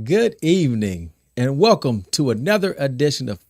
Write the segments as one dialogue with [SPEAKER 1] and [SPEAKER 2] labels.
[SPEAKER 1] Good evening, and welcome to another edition of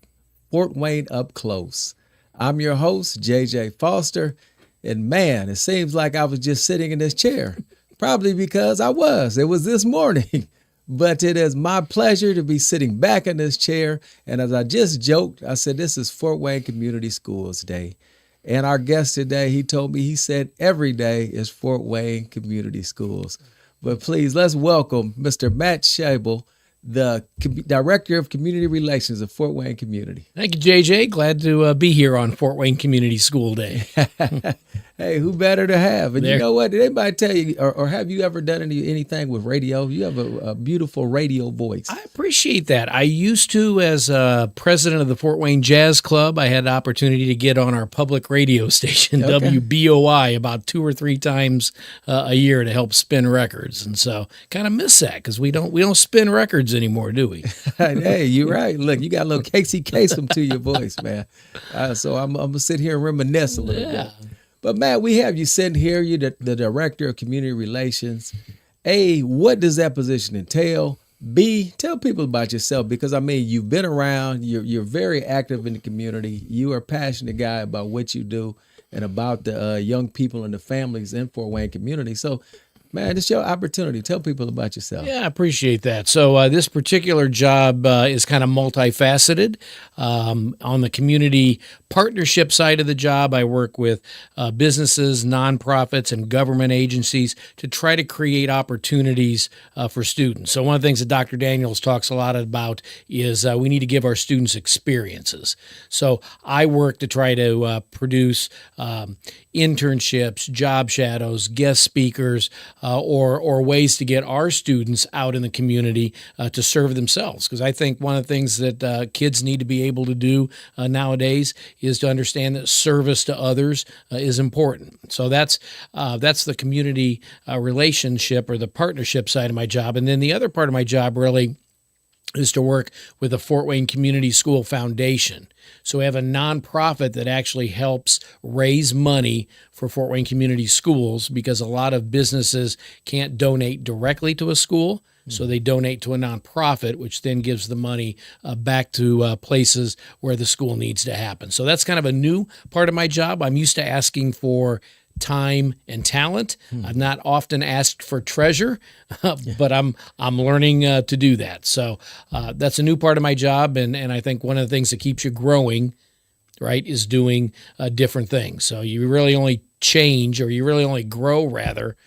[SPEAKER 1] Fort Wayne Up Close. I'm your host, JJ Foster, and man, it seems like I was just sitting in this chair, probably because I was. It was this morning, but it is my pleasure to be sitting back in this chair, and as I just joked, I said this is Fort Wayne Community Schools Day. And our guest today, he told me, he said every day is Fort Wayne Community Schools. But please, let's welcome Mr. Matt Schiebel, the Director of Community Relations of Fort Wayne Community.
[SPEAKER 2] Thank you, JJ. Glad to be here on Fort Wayne Community School Day.
[SPEAKER 1] Hey, who better to have? And you know what? Did anybody tell you, or have you ever done anything with radio? You have a beautiful radio voice.
[SPEAKER 2] I appreciate that. I used to, as president of the Fort Wayne Jazz Club, I had the opportunity to get on our public radio station, WBOI, about 2 or 3 times a year to help spin records. And so kind of miss that because we don't spin records anymore, do we?
[SPEAKER 1] Hey, you're right. Look, you got a little Casey Kasem to your voice, man. So I'm going to sit here and reminisce a little bit. But, Matt, we have you sitting here. You're the Director of Community Relations. A, what does that position entail? B, tell people about yourself because, I mean, you've been around. You're very active in the community. You are a passionate guy about what you do and about the young people and the families in Fort Wayne community. So, man, it's your opportunity. Tell people about yourself.
[SPEAKER 2] Yeah, I appreciate that. So this particular job is kind of multifaceted. On the community partnership side of the job, I work with businesses, nonprofits, and government agencies to try to create opportunities for students. So one of the things that Dr. Daniels talks a lot about is we need to give our students experiences. So I work to try to produce internships, job shadows, guest speakers, or ways to get our students out in the community to serve themselves. Because I think one of the things that kids need to be able to do nowadays is to understand that service to others is important. So that's the community relationship or the partnership side of my job. And then the other part of my job really is to work with the Fort Wayne Community School Foundation. So we have a nonprofit that actually helps raise money for Fort Wayne Community Schools because a lot of businesses can't donate directly to a school. So they donate to a nonprofit, which then gives the money back to places where the school needs to happen. So that's kind of a new part of my job. I'm used to asking for time and talent. I've not often asked for treasure, but I'm learning to do that. So that's a new part of my job, and I think one of the things that keeps you growing, right, is doing different things. So you really only change, or you really only grow, rather,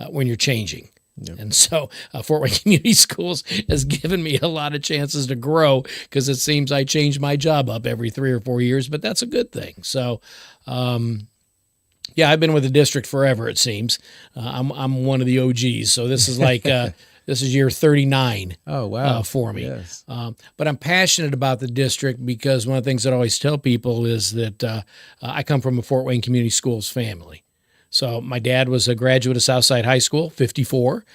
[SPEAKER 2] when you're changing. Yep. And so Fort Wayne Community Schools has given me a lot of chances to grow because it seems I change my job up every 3 or 4 years, but that's a good thing. So, yeah, I've been with the district forever, it seems. I'm one of the OGs, so this is like this is year 39 for me.
[SPEAKER 1] Yes.
[SPEAKER 2] But I'm passionate about the district because one of the things that I always tell people is that I come from a Fort Wayne Community Schools family. So my dad was a graduate of Southside High School, 54.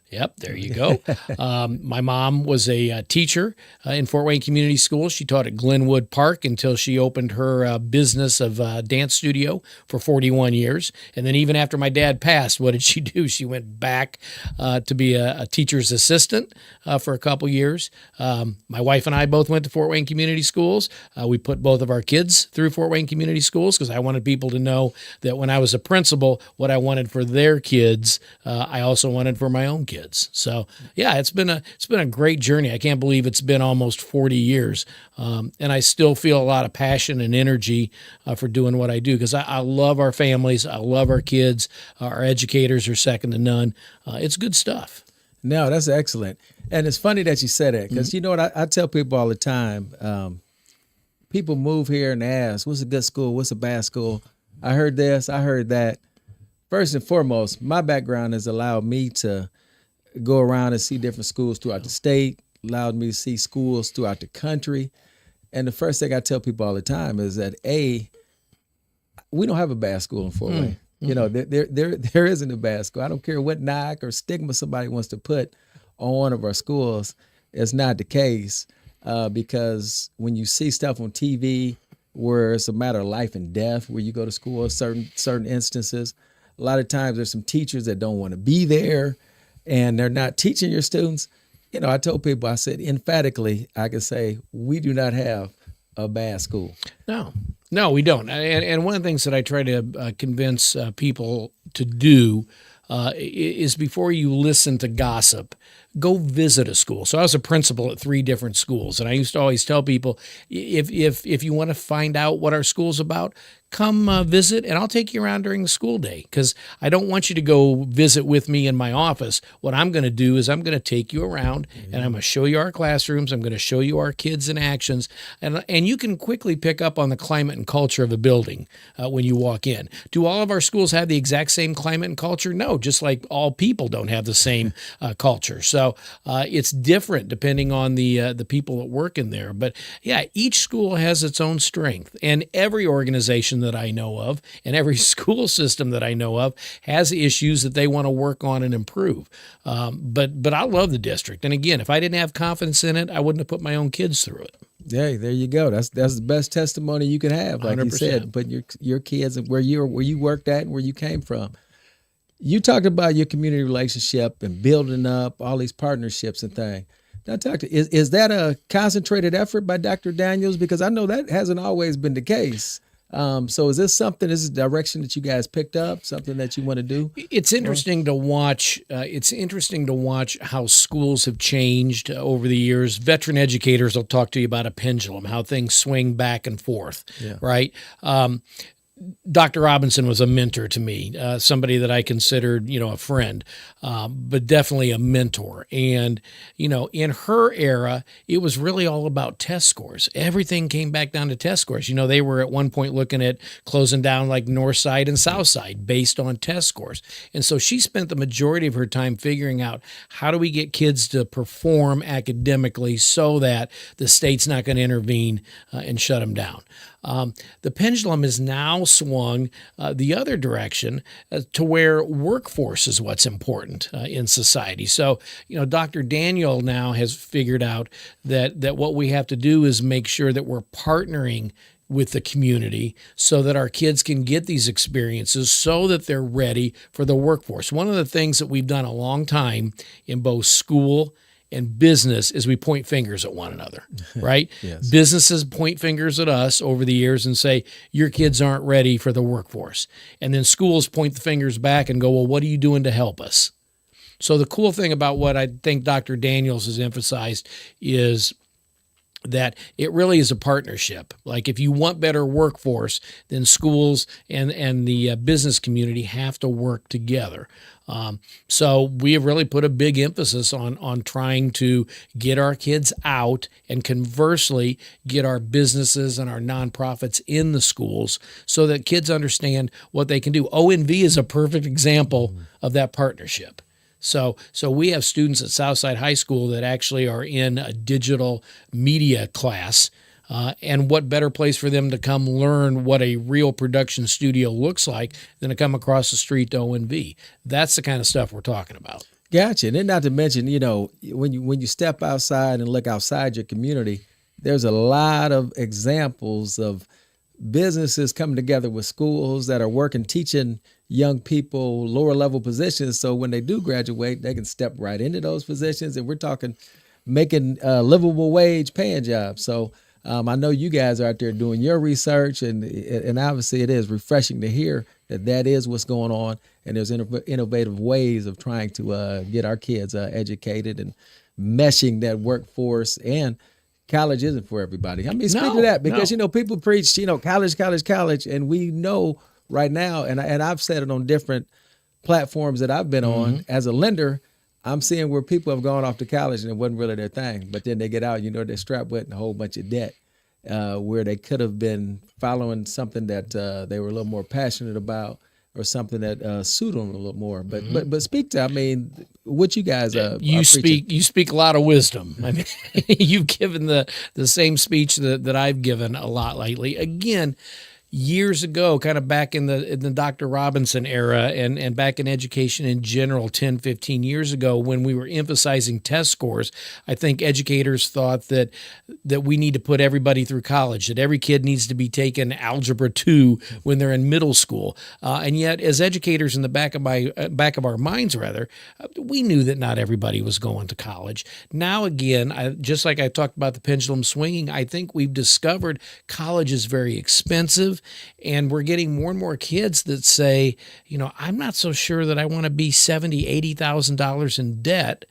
[SPEAKER 2] Yep, there you go. My mom was a teacher in Fort Wayne Community Schools. She taught at Glenwood Park until she opened her business of dance studio for 41 years. And then even after my dad passed, what did she do? She went back to be a teacher's assistant for a couple years. My wife and I both went to Fort Wayne Community Schools. We put both of our kids through Fort Wayne Community Schools because I wanted people to know that when I was a principal, what I wanted for their kids, I also wanted for my own kids. So yeah, it's been a great journey. I can't believe it's been almost 40 years, and I still feel a lot of passion and energy for doing what I do because I love our families, I love our kids, our educators are second to none. It's good stuff.
[SPEAKER 1] No, that's excellent, and it's funny that you said that because you know what I tell people all the time. People move here and ask, "What's a good school? What's a bad school?" I heard this, I heard that. First and foremost, my background has allowed me to go around and see different schools throughout the state, allowed me to see schools throughout the country. And the first thing I tell people all the time is that, A, we don't have a bad school in Fort Wayne. You know, there isn't a bad school. I don't care what knock or stigma somebody wants to put on one of our schools. It's not the case because when you see stuff on TV where it's a matter of life and death, where you go to school, certain instances, a lot of times there's some teachers that don't want to be there and they're not teaching your students. I told people, I said, emphatically, I can say we do not have a bad school.
[SPEAKER 2] No, we don't. And one of the things that I try to convince people to do is before you listen to gossip, go visit a school. So I was a principal at 3 different schools, and I used to always tell people, if you want to find out what our school's about, come visit, and I'll take you around during the school day, because I don't want you to go visit with me in my office. What I'm going to do is I'm going to take you around, and I'm going to show you our classrooms. I'm going to show you our kids in actions, and you can quickly pick up on the climate and culture of a building when you walk in. Do all of our schools have the exact same climate and culture? No, just like all people don't have the same culture. So it's different depending on the people that work in there. But yeah, each school has its own strength, and every organization that I know of and every school system that I know of has issues that they want to work on and improve. But I love the district. And again, if I didn't have confidence in it, I wouldn't have put my own kids through it.
[SPEAKER 1] Yeah, there you go. That's the best testimony you can have. Like 100%. You said, but your kids where you worked at and where you came from. You talked about your community relationship and building up all these partnerships and things. Now, is that a concentrated effort by Dr. Daniels? Because I know that hasn't always been the case. So is this a direction that you guys picked up, something that you want to do?
[SPEAKER 2] It's interesting to watch. It's interesting to watch how schools have changed over the years. Veteran educators will talk to you about a pendulum, how things swing back and forth, right? Dr. Robinson was a mentor to me, somebody that I considered, a friend, but definitely a mentor. And, in her era, it was really all about test scores. Everything came back down to test scores. They were at one point looking at closing down like North Side and South Side based on test scores. And so she spent the majority of her time figuring out how do we get kids to perform academically so that the state's not going to intervene and shut them down. The pendulum is now swung the other direction to where workforce is what's important in society. So, Dr. Daniel now has figured out that what we have to do is make sure that we're partnering with the community so that our kids can get these experiences so that they're ready for the workforce. One of the things that we've done a long time in both school and business is we point fingers at one another, right?
[SPEAKER 1] Yes.
[SPEAKER 2] Businesses point fingers at us over the years and say, your kids aren't ready for the workforce. And then schools point the fingers back and go, well, what are you doing to help us? So the cool thing about what I think Dr. Daniels has emphasized is that it really is a partnership. Like if you want better workforce, then schools and the business community have to work together. So we have really put a big emphasis on trying to get our kids out and conversely get our businesses and our nonprofits in the schools so that kids understand what they can do. ONV is a perfect example of that partnership. So we have students at Southside High School that actually are in a digital media class. And what better place for them to come learn what a real production studio looks like than to come across the street to ONV. That's the kind of stuff we're talking about.
[SPEAKER 1] Gotcha. And then not to mention, when you step outside and look outside your community, there's a lot of examples of businesses coming together with schools that are working, teaching young people lower level positions. So when they do graduate, they can step right into those positions. And we're talking making livable wage paying jobs. So I know you guys are out there doing your research, and obviously it is refreshing to hear that is what's going on. And there's innovative ways of trying to get our kids educated and meshing that workforce. And college isn't for everybody. I mean, speak to that because, people preach, college, and we know right now, and I've said it on different platforms that I've been on as a lender, I'm seeing where people have gone off to college and it wasn't really their thing, but then they get out, they're strapped with a whole bunch of debt where they could have been following something that they were a little more passionate about or something that suited them a little more. But speak to, what you guys
[SPEAKER 2] you speak a lot of wisdom. I mean, you've given the same speech that I've given a lot lately. Again, years ago, kind of back in the Dr. Robinson era and back in education in general, 10, 15 years ago, when we were emphasizing test scores, I think educators thought that we need to put everybody through college, that every kid needs to be taking Algebra 2 when they're in middle school. And yet, as educators in the back of our minds, we knew that not everybody was going to college. Now, again, just like I talked about the pendulum swinging, I think we've discovered college is very expensive, and we're getting more and more kids that say, I'm not so sure that I want to be $70,000, $80,000 in debt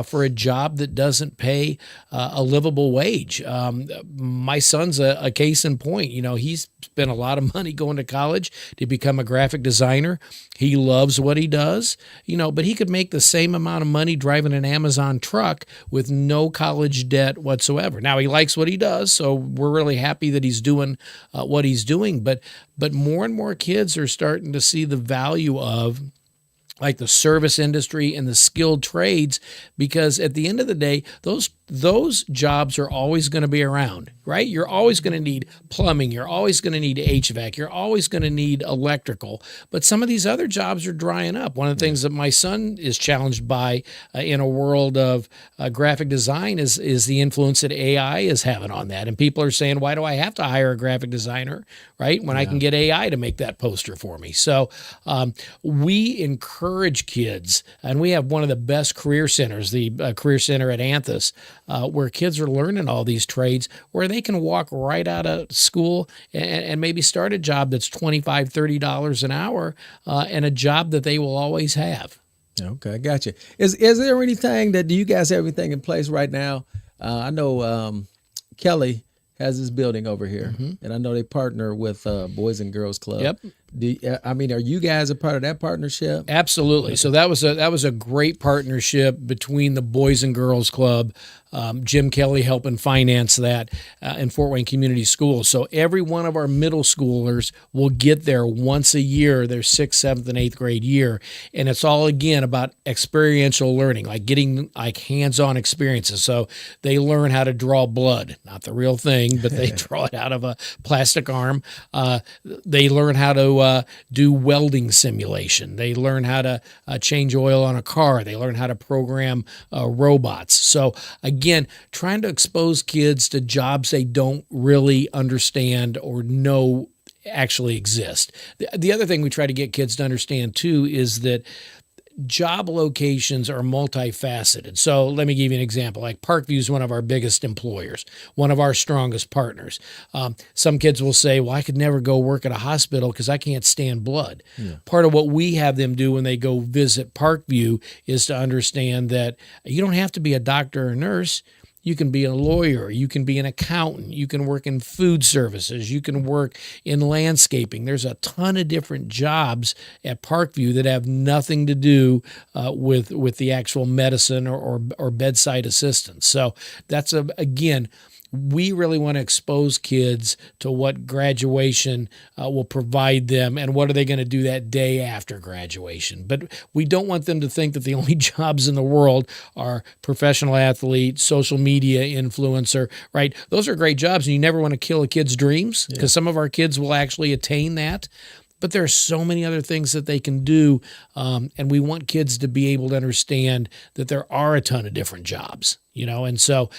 [SPEAKER 2] for a job that doesn't pay a livable wage. My son's a case in point. He's spent a lot of money going to college to become a graphic designer. He loves what he does, but he could make the same amount of money driving an Amazon truck with no college debt whatsoever. Now, he likes what he does, so we're really happy that he's doing what he's doing. But more and more kids are starting to see the value of like the service industry and the skilled trades, because at the end of the day, those jobs are always going to be around, right? You're always going to need plumbing. You're always going to need HVAC. You're always going to need electrical. But some of these other jobs are drying up. One of the things that my son is challenged by in a world of graphic design is the influence that AI is having on that. And people are saying, why do I have to hire a graphic designer, right, when I can get AI to make that poster for me? So we encourage kids, and we have one of the best career centers, the Career Center at Anthus, where kids are learning all these trades, where they can walk right out of school and maybe start a job that's $25, $30 an hour, and a job that they will always have.
[SPEAKER 1] Okay, gotcha. Is there anything do you guys have everything in place right now? I know Kelly has this building over here, and I know they partner with Boys and Girls Club.
[SPEAKER 2] Yep.
[SPEAKER 1] Are you guys a part of that partnership?
[SPEAKER 2] Absolutely. So that was a great partnership between the Boys and Girls Club, Jim Kelly helping finance that in Fort Wayne Community Schools. So every one of our middle schoolers will get there once a year, their 6th, 7th, and 8th grade year. And it's all, again, about experiential learning, like getting hands-on experiences. So they learn how to draw blood, not the real thing, but they draw it out of a plastic arm. They learn how to do welding simulation. They learn how to change oil on a car. They learn how to program robots. So again, trying to expose kids to jobs they don't really understand or know actually exist. The other thing we try to get kids to understand too is that job locations are multifaceted. So let me give you an example. Like Parkview is one of our biggest employers, one of our strongest partners. Some kids will say, well, I could never go work at a hospital because I can't stand blood. Yeah. Part of what we have them do when they go visit Parkview is to understand that you don't have to be a doctor or nurse. You can be a lawyer, you can be an accountant, you can work in food services, you can work in landscaping. There's a ton of different jobs at Parkview that have nothing to do with the actual medicine or bedside assistance. So that's, again, we really want to expose kids to what graduation will provide them and what are they going to do that day after graduation. But we don't want them to think that the only jobs in the world are professional athlete, social media influencer, right? Those are great jobs, and you never want to kill a kid's dreams because some of our kids will actually attain that. But there are so many other things that they can do, and we want kids to be able to understand that there are a ton of different jobs, and so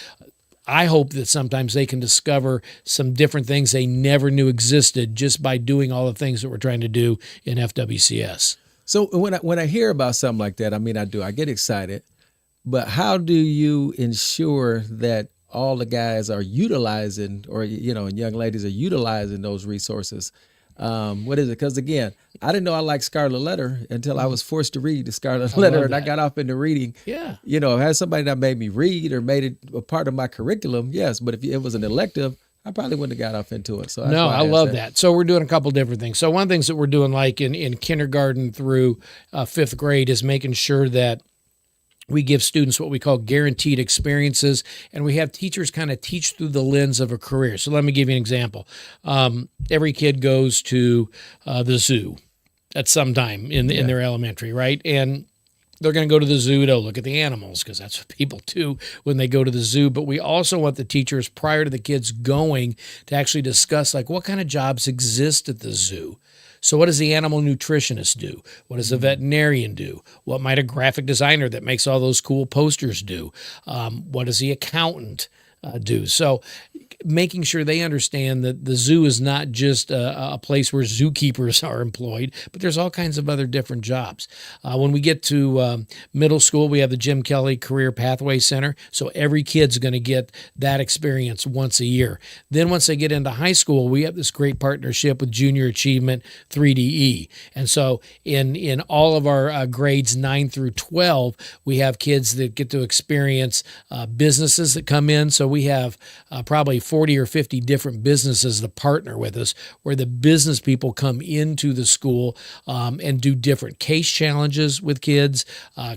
[SPEAKER 2] I hope that sometimes they can discover some different things they never knew existed just by doing all the things that we're trying to do in FWCS.
[SPEAKER 1] So when I hear about something like that, I get excited, but how do you ensure that all the guys are utilizing, or, and young ladies are utilizing those resources? What is it? Because again, I didn't know I liked Scarlet Letter until I was forced to read the Scarlet Letter, and I got off into reading.
[SPEAKER 2] Yeah.
[SPEAKER 1] Had somebody that made me read or made it a part of my curriculum, yes. But if it was an elective, I probably wouldn't have got off into it. So
[SPEAKER 2] no, I love that. So we're doing a couple different things. So one of the things that we're doing, like in kindergarten through 5th grade, is making sure that we give students what we call guaranteed experiences, and we have teachers kind of teach through the lens of a career. So let me give you an example. Every kid goes to the zoo at some time in their elementary, right? And They're going to go to the zoo to look at the animals because that's what people do when they go to the zoo. But we also want the teachers, prior to the kids going, to actually discuss like what kind of jobs exist at the zoo. So what does the animal nutritionist do? What does the veterinarian do? What might a graphic designer that makes all those cool posters do? What does the accountant do? So making sure they understand that the zoo is not just a place where zookeepers are employed, but there's all kinds of other different jobs. When we get to middle school, we have the Jim Kelly Career Pathway Center. So every kid's going to get that experience once a year. Then once they get into high school, we have this great partnership with Junior Achievement 3DE. And so in all of our grades 9 through 12, we have kids that get to experience businesses that come in. So we have probably 40 or 50 different businesses that partner with us, where the business people come into the school and do different case challenges with kids,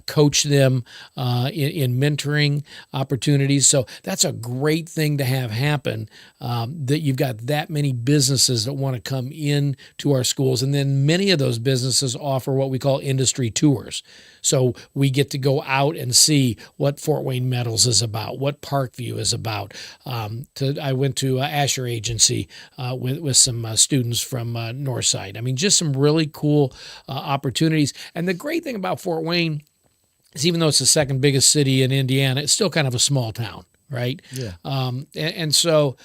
[SPEAKER 2] coach them in mentoring opportunities. So that's a great thing to have happen, that you've got that many businesses that want to come in to our schools. And then many of those businesses offer what we call industry tours. So we get to go out and see what Fort Wayne Metals is about, what Parkview is about. I went to Asher Agency with some students from Northside. I mean, just some really cool opportunities. And the great thing about Fort Wayne is, even though it's the second biggest city in Indiana, it's still kind of a small town. Right.
[SPEAKER 1] Yeah.
[SPEAKER 2] And so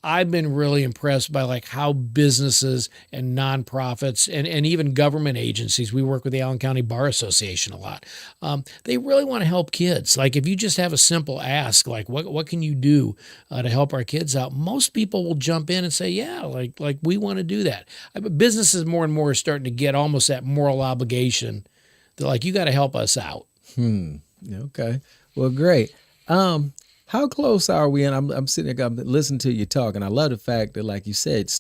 [SPEAKER 2] I've been really impressed by like how businesses and nonprofits and even government agencies, we work with the Allen County Bar Association a lot. They really want to help kids. Like if you just have a simple ask, like what can you do to help our kids out? Most people will jump in and say, yeah, like we want to do that. But businesses more and more are starting to get almost that moral obligation. They're like, you got to help us out.
[SPEAKER 1] Okay. Well, great. How close are we? And I'm sitting there, I'm listening to you talk, and I love the fact that, like you said,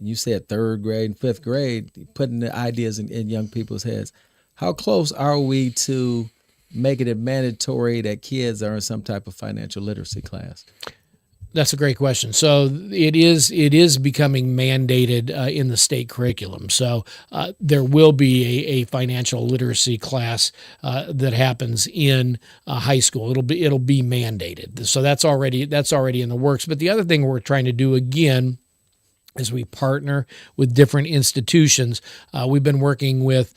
[SPEAKER 1] you said third grade and fifth grade, putting the ideas in young people's heads. How close are we to making it mandatory that kids are in some type of financial literacy class?
[SPEAKER 2] That's a great question. So it is becoming mandated in the state curriculum. So there will be a financial literacy class that happens in high school. It'll be mandated. So that's already in the works. But the other thing we're trying to do again, as we partner with different institutions, we've been working with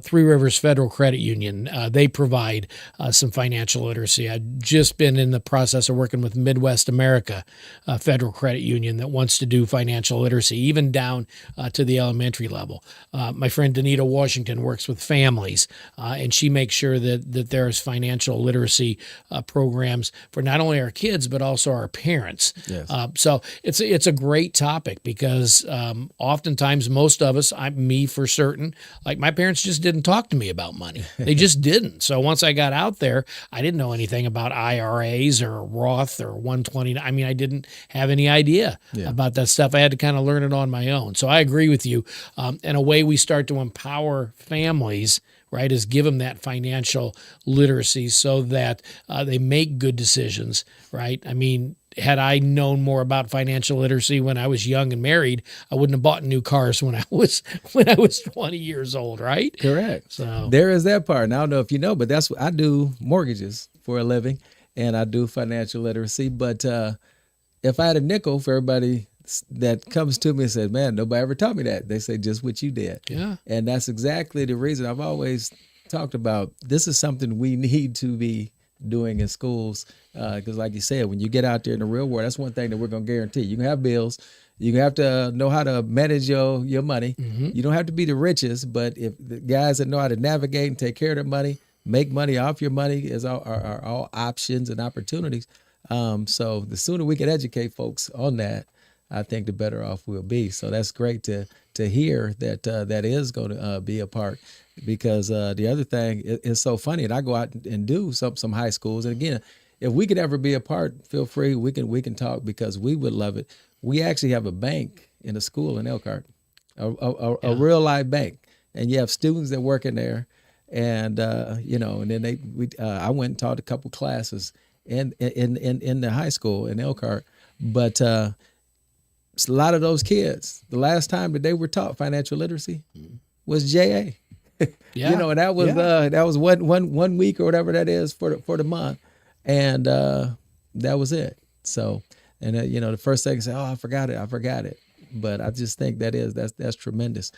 [SPEAKER 2] Three Rivers Federal Credit Union. They provide some financial literacy. I've just been in the process of working with Midwest America Federal Credit Union that wants to do financial literacy, even down to the elementary level. My friend Danita Washington works with families, and she makes sure that there's financial literacy programs for not only our kids, but also our parents.
[SPEAKER 1] Yes.
[SPEAKER 2] So it's a great topic, because oftentimes most of us, me for certain, like my parents just didn't talk to me about money. They just didn't. So once I got out there, I didn't know anything about IRAs or Roth or 120. I mean, I didn't have any idea about that stuff. I had to kind of learn it on my own. So I agree with you. And a way we start to empower families, right, is give them that financial literacy so that they make good decisions, right? I mean, had I known more about financial literacy when I was young and married, I wouldn't have bought new cars when I was 20 years old, right?
[SPEAKER 1] Correct.
[SPEAKER 2] So
[SPEAKER 1] there is that part. And I don't know if you know, but that's what I do, mortgages for a living, and I do financial literacy. But if I had a nickel for everybody that comes to me and says, man, nobody ever taught me that, they say just what you did.
[SPEAKER 2] Yeah.
[SPEAKER 1] And that's exactly the reason I've always talked about. This is something we need to be doing in schools, because like you said, when you get out there in the real world, that's one thing that we're going to guarantee. You can have bills. You have to know how to manage your money. Mm-hmm. You don't have to be the richest, but if the guys that know how to navigate and take care of their money, make money off your money is are all options and opportunities. So the sooner we can educate folks on that, I think the better off we'll be. So that's great to hear that that is going to be a part. Because the other thing is so funny, and I go out and do some high schools. And again, if we could ever be a part, feel free. We can talk, because we would love it. We actually have a bank in a school in Elkhart, a real live bank, and you have students that work in there, and and then I went and taught a couple classes in the high school in Elkhart, but a lot of those kids, the last time that they were taught financial literacy was JA.
[SPEAKER 2] Yeah.
[SPEAKER 1] You know, and that was one week or whatever that is for the month, and that was it. So, and you know, the first thing I say, oh, I forgot it. But I just think that's tremendous.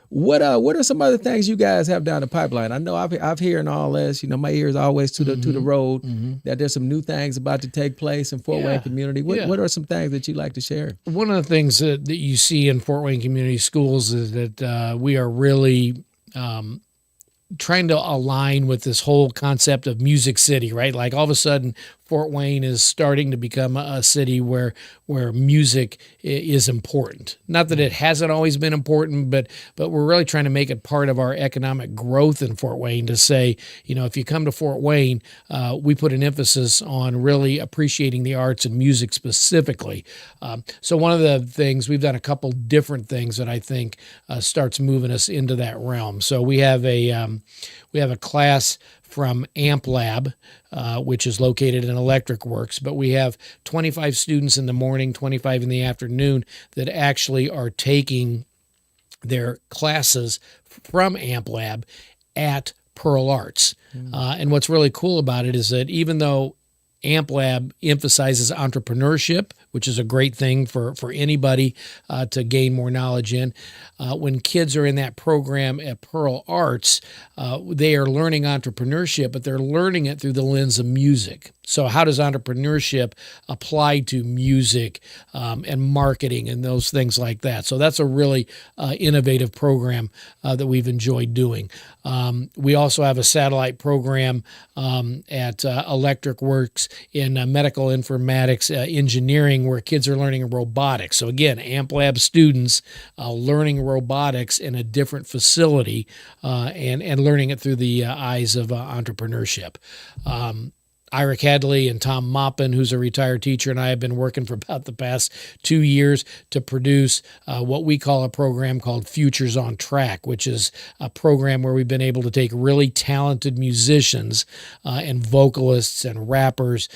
[SPEAKER 1] What are some other things you guys have down the pipeline? I know I've hearing all this. You know, my ears always to the road. That there's some new things about to take place in Fort Wayne community. What are some things that you'd like to share?
[SPEAKER 2] One of the things that you see in Fort Wayne Community Schools is that we are really trying to align with this whole concept of Music City, right? Like all of a sudden, Fort Wayne is starting to become a city where music is important. Not that it hasn't always been important, but we're really trying to make it part of our economic growth in Fort Wayne to say, you know, if you come to Fort Wayne, we put an emphasis on really appreciating the arts and music specifically. So one of the things, we've done a couple different things that I think starts moving us into that realm. So we have a class from Amp Lab, which is located in Electric Works, but we have 25 students in the morning, 25 in the afternoon that actually are taking their classes from Amp Lab at Pearl Arts. And what's really cool about it is that even though Amp Lab emphasizes entrepreneurship, which is a great thing for anybody to gain more knowledge in. When kids are in that program at Pearl Arts, they are learning entrepreneurship, but they're learning it through the lens of music. So how does entrepreneurship apply to music and marketing and those things like that? So that's a really innovative program that we've enjoyed doing. We also have a satellite program at Electric Works in medical informatics engineering, where kids are learning robotics. So again, Amp Lab students learning robotics in a different facility and learning it through the eyes of entrepreneurship. Ira Cadley and Tom Moppin, who's a retired teacher, and I have been working for about the past 2 years to produce what we call a program called Futures on Track, which is a program where we've been able to take really talented musicians and vocalists and rappers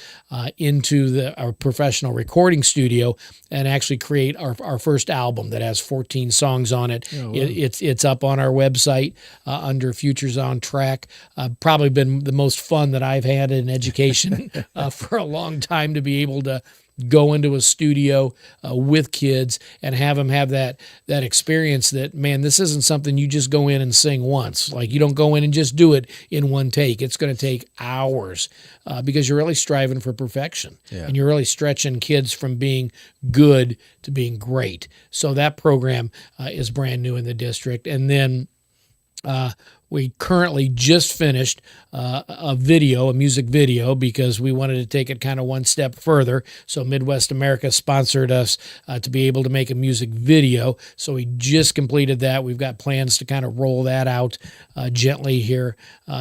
[SPEAKER 2] into our professional recording studio and actually create our first album that has 14 songs on it. Oh, wow. It's up on our website under Futures on Track. Probably been the most fun that I've had in education for a long time, to be able to go into a studio with kids and have them have that experience that, man, this isn't something you just go in and sing once. Like, you don't go in and just do it in one take. It's going to take hours because you're really striving for perfection. Yeah. And you're really stretching kids from being good to being great. So that program is brand new in the district. And then we currently just finished a music video, because we wanted to take it kind of one step further. So Midwest America sponsored us to be able to make a music video. So we just completed that. We've got plans to kind of roll that out gently here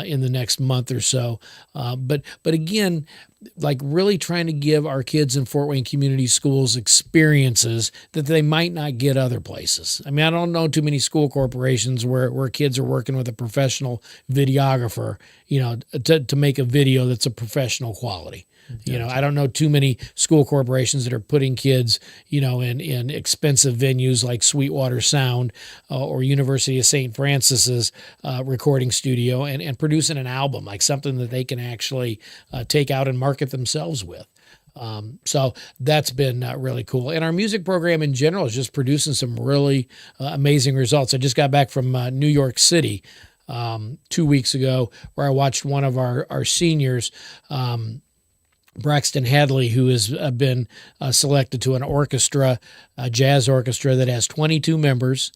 [SPEAKER 2] in the next month or so. But again, like really trying to give our kids in Fort Wayne Community Schools experiences that they might not get other places. I mean, I don't know too many school corporations where kids are working with a professional videographer, you know, to make a video that's a professional quality. You know, I don't know too many school corporations that are putting kids, you know, in expensive venues like Sweetwater Sound or University of St. Francis's recording studio and producing an album, like something that they can actually take out and market themselves with. So that's been really cool. And our music program in general is just producing some really amazing results. I just got back from New York City 2 weeks ago, where I watched one of our seniors, Braxton Hadley, who has been selected to an orchestra, a jazz orchestra that has 22 members.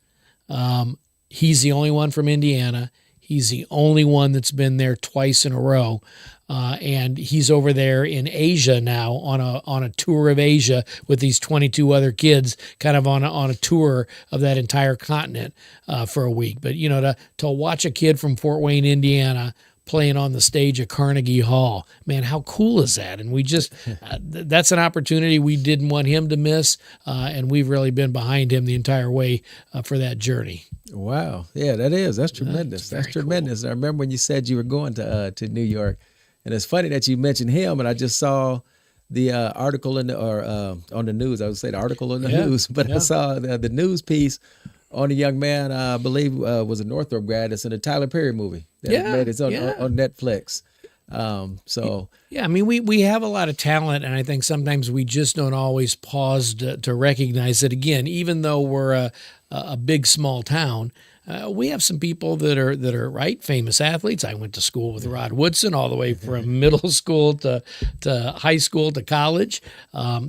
[SPEAKER 2] He's the only one from Indiana. He's the only one that's been there twice in a row. And he's over there in Asia now on a tour of Asia with these 22 other kids, kind of on a tour of that entire continent for a week. But, you know, to watch a kid from Fort Wayne, Indiana, playing on the stage at Carnegie Hall, man, how cool is that? And we just, that's an opportunity we didn't want him to miss. And we've really been behind him the entire way for that journey.
[SPEAKER 1] Wow. Yeah, that's tremendous. That's tremendous. Cool. I remember when you said you were going to New York, and it's funny that you mentioned him, and I just saw the article on the news. I would say the article on the news, but I saw the news piece on a young man, I believe was a Northrop grad. It's in a Tyler Perry movie that
[SPEAKER 2] Yeah,
[SPEAKER 1] made its on
[SPEAKER 2] yeah.
[SPEAKER 1] on Netflix. So
[SPEAKER 2] Yeah, I mean, we have a lot of talent, and I think sometimes we just don't always pause to recognize it. Again, even though we're a big small town, we have some people that are right famous athletes. I went to school with Rod Woodson all the way from middle school to high school to college.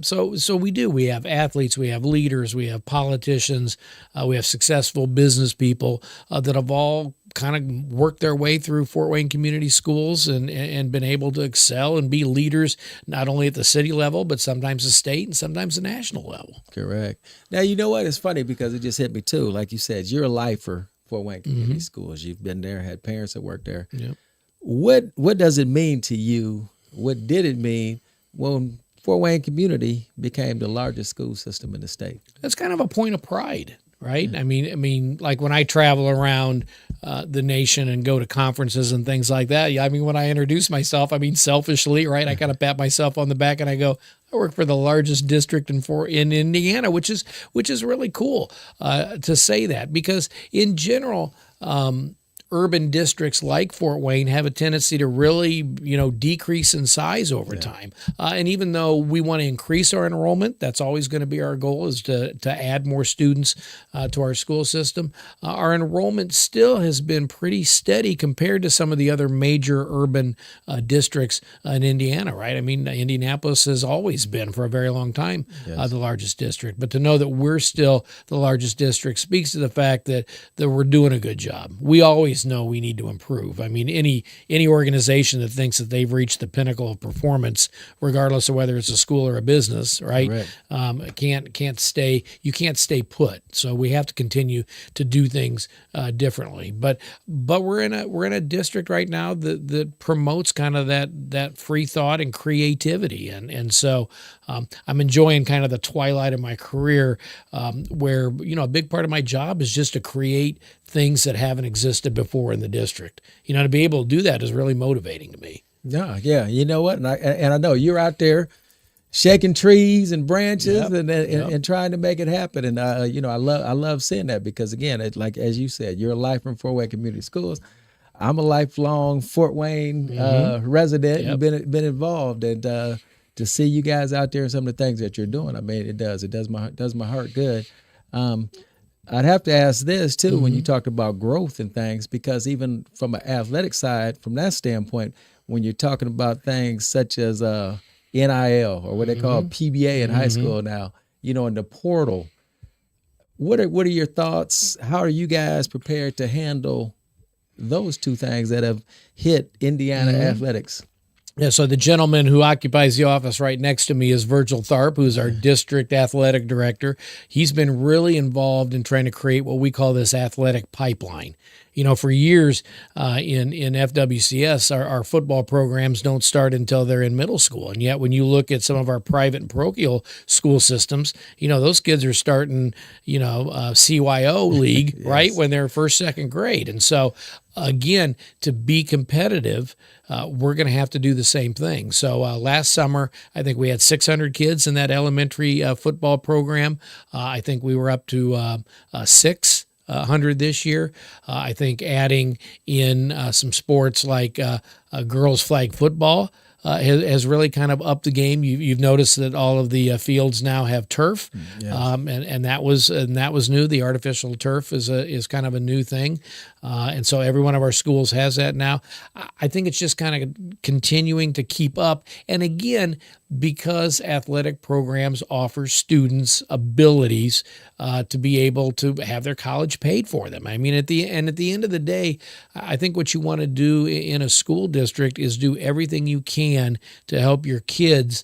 [SPEAKER 2] So we do. We have athletes, we have leaders, we have politicians, we have successful business people that have all kind of worked their way through Fort Wayne Community Schools and been able to excel and be leaders not only at the city level, but sometimes the state and sometimes the national level.
[SPEAKER 1] correct. Now, you know what? It's funny because it just hit me too. Like you said, you're a lifer for Wayne Community Schools. You've been there, had parents that worked there.
[SPEAKER 2] Yep.
[SPEAKER 1] What does it mean to you? What did it mean when Fort Wayne Community became the largest school system in the state?
[SPEAKER 2] That's kind of a point of pride, right? I mean, like when I travel around the nation and go to conferences and things like that. Yeah, I mean, when I introduce myself, I mean, selfishly, right? I kind of pat myself on the back and I go, I work for the largest district in Indiana, which is really cool to say that, because in general, urban districts like Fort Wayne have a tendency to really, decrease in size over time. And even though we want to increase our enrollment, that's always going to be our goal, is to add more students to our school system. Our enrollment still has been pretty steady compared to some of the other major urban districts in Indiana, right? I mean, Indianapolis has always been for a very long time the largest district. But to know that we're still the largest district speaks to the fact that we're doing a good job. We always know we need to improve. I mean, any organization that thinks that they've reached the pinnacle of performance, regardless of whether it's a school or a business, right? Can't stay put. So we have to continue to do things differently. But we're in a district right now that promotes kind of that free thought and creativity, and so I'm enjoying kind of the twilight of my career, where a big part of my job is just to create things that haven't existed before in the district. To be able to do that is really motivating to me.
[SPEAKER 1] Yeah. You know what? And I know you're out there shaking trees and branches and trying to make it happen. And I love seeing that, because again, it, like as you said, you're a lifer in Fort Wayne Community Schools. I'm a lifelong Fort Wayne resident and been involved, and to see you guys out there and some of the things that you're doing, I mean, it does my heart good. I'd have to ask this too, when you talked about growth and things, because even from an athletic side, from that standpoint, when you're talking about things such as NIL, or what they call PBA in high school now, in the portal, what are your thoughts? How are you guys prepared to handle those two things that have hit Indiana athletics?
[SPEAKER 2] Yeah, so the gentleman who occupies the office right next to me is Virgil Tharp, who's our district athletic director. He's been really involved in trying to create what we call this athletic pipeline. For years in FWCS, our football programs don't start until they're in middle school. And yet when you look at some of our private and parochial school systems, those kids are starting, CYO league, right, when they're first, second grade. And so, again, to be competitive, we're going to have to do the same thing. So last summer, I think we had 600 kids in that elementary football program. I think we were up to 600 this year. I think adding in some sports like girls flag football has really kind of upped the game. You've noticed that all of the fields now have turf, and that was new. The artificial turf is kind of a new thing, and so every one of our schools has that now. I think it's just kind of continuing to keep up, and again, because athletic programs offer students abilities to be able to have their college paid for them. I mean, at the end of the day, I think what you want to do in a school district is do everything you can to help your kids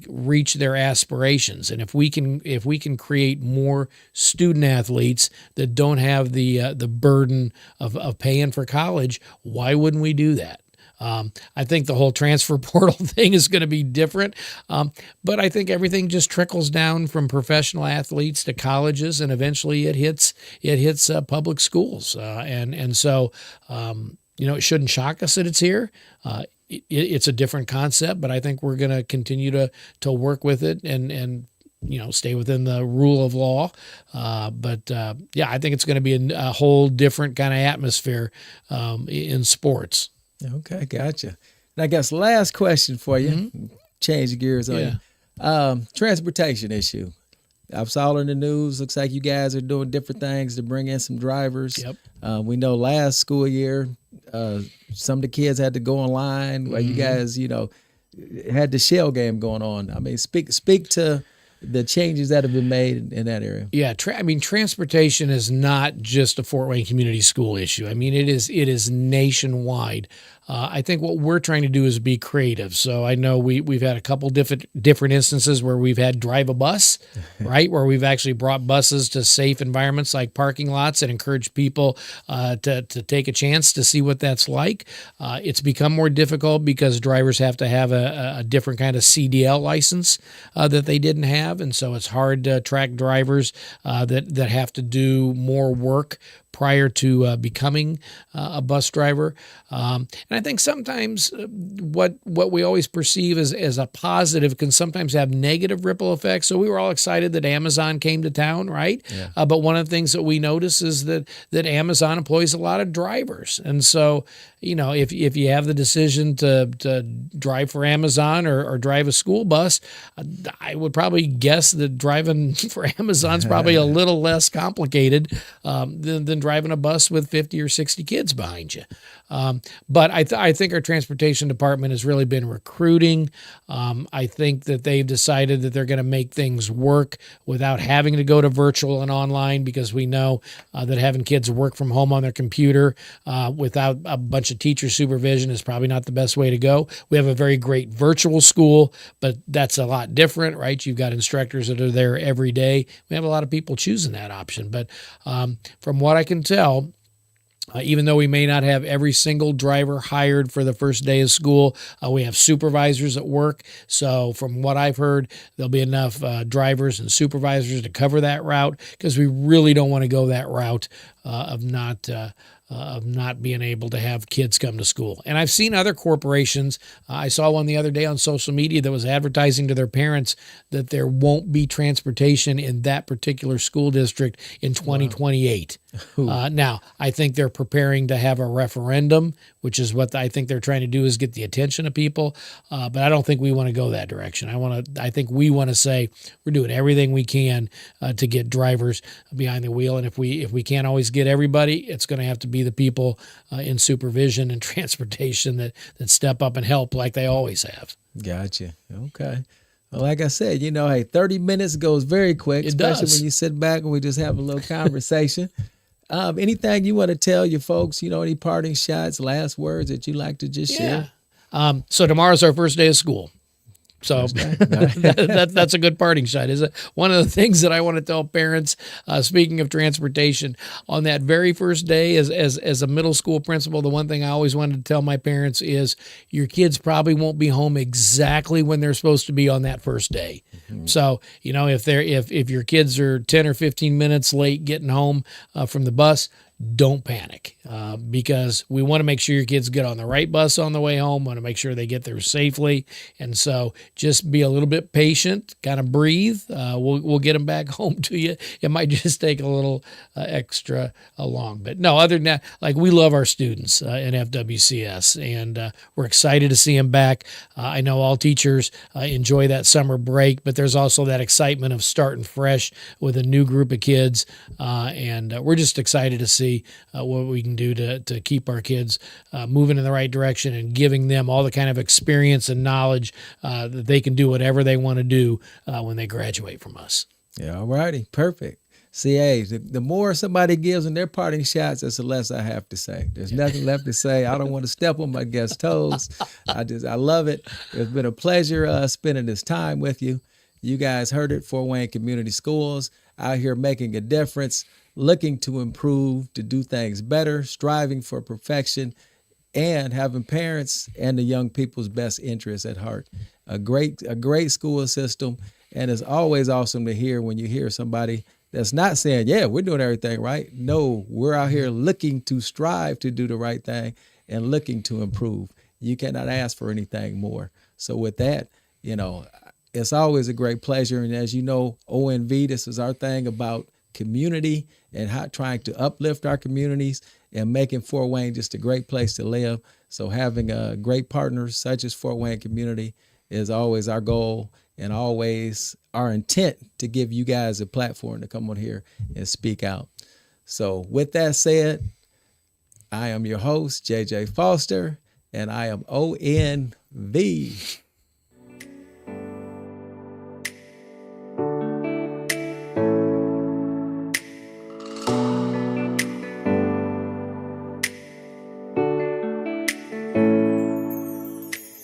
[SPEAKER 2] reach their aspirations. And if we can create more student athletes that don't have the burden of paying for college, why wouldn't we do that? I think the whole transfer portal thing is going to be different, but I think everything just trickles down from professional athletes to colleges, and eventually it hits public schools, and so it shouldn't shock us that it's here. It's a different concept, but I think we're going to continue to work with it and stay within the rule of law. But I think it's going to be a whole different kind of atmosphere in sports.
[SPEAKER 1] Okay, gotcha. And I guess last question for you, change gears on you. Transportation issue. I saw in the news, looks like you guys are doing different things to bring in some drivers.
[SPEAKER 2] Yep.
[SPEAKER 1] We know last school year, some of the kids had to go online while you guys, had the shell game going on. I mean, speak to the changes that have been made in that area.
[SPEAKER 2] Yeah, transportation is not just a Fort Wayne Community School issue. I mean, it is nationwide. I think what we're trying to do is be creative. So I know we've had a couple different instances where we've had drive a bus, right, where we've actually brought buses to safe environments like parking lots and encouraged people to take a chance to see what that's like. It's become more difficult because drivers have to have a different kind of CDL license that they didn't have, and so it's hard to attract drivers that have to do more work prior to becoming a bus driver. And I think sometimes what we always perceive as a positive can sometimes have negative ripple effects. So we were all excited that Amazon came to town, right?
[SPEAKER 1] Yeah.
[SPEAKER 2] But one of the things that we notice is that Amazon employs a lot of drivers. And so, if you have the decision to drive for Amazon or drive a school bus, I would probably guess that driving for Amazon is probably a little less complicated than driving a bus with 50 or 60 kids behind you. But I think our transportation department has really been recruiting. I think that they've decided that they're going to make things work without having to go to virtual and online, because we know that having kids work from home on their computer without a bunch of teacher supervision is probably not the best way to go. We have a very great virtual school, but that's a lot different, right? You've got instructors that are there every day. We have a lot of people choosing that option. But from what I can tell, even though we may not have every single driver hired for the first day of school, we have supervisors at work. So from what I've heard, there'll be enough drivers and supervisors to cover that route, because we really don't want to go that route of not being able to have kids come to school. And I've seen other corporations. I saw one the other day on social media that was advertising to their parents that there won't be transportation in that particular school district in 2028. Now, I think they're preparing to have a referendum, which is what I think they're trying to do, is get the attention of people. But I don't think we want to go that direction. I think we want to say we're doing everything we can to get drivers behind the wheel. And if we can't always get everybody, it's going to have to be the people in supervision and transportation that step up and help like they always have.
[SPEAKER 1] Gotcha. Okay. Well, like I said, hey, 30 minutes goes very quick, especially when you sit back and we just have a little conversation. Anything you want to tell your folks, any parting shots, last words that you like to just share?
[SPEAKER 2] So tomorrow's our first day of school. So that's a good parting shot, is it? One of the things that I want to tell parents, speaking of transportation, on that very first day as a middle school principal, the one thing I always wanted to tell my parents is your kids probably won't be home exactly when they're supposed to be on that first day. Mm-hmm. So, if your kids are 10 or 15 minutes late getting home from the bus, don't panic, because we want to make sure your kids get on the right bus on the way home, want to make sure they get there safely. And so just be a little bit patient, kind of breathe. We'll get them back home to you. It might just take a little extra long. But no, other than that, we love our students in FWCS, and we're excited to see them back. I know all teachers enjoy that summer break, but there's also that excitement of starting fresh with a new group of kids. And we're just excited to see what we can do to keep our kids moving in the right direction and giving them all the kind of experience and knowledge that they can do whatever they want to do when they graduate from us.
[SPEAKER 1] Yeah, all righty. Perfect. See, hey, the more somebody gives in their parting shots, that's the less I have to say. There's nothing left to say. I don't want to step on my guests' toes. I love it. It's been a pleasure spending this time with you. You guys heard it, Fort Wayne Community Schools, out here making a difference, looking to improve, to do things better, striving for perfection, and having parents and the young people's best interests at heart. A great school system, and it's always awesome to hear when you hear somebody that's not saying, yeah, we're doing everything right. No, we're out here looking to strive to do the right thing and looking to improve. You cannot ask for anything more. So with that, it's always a great pleasure. And as you know, ONV, this is our thing about community and how trying to uplift our communities and making Fort Wayne just a great place to live. So having great partners such as Fort Wayne Community is always our goal and always our intent to give you guys a platform to come on here and speak out. So with that said, I am your host, JJ Foster, and I am ONV.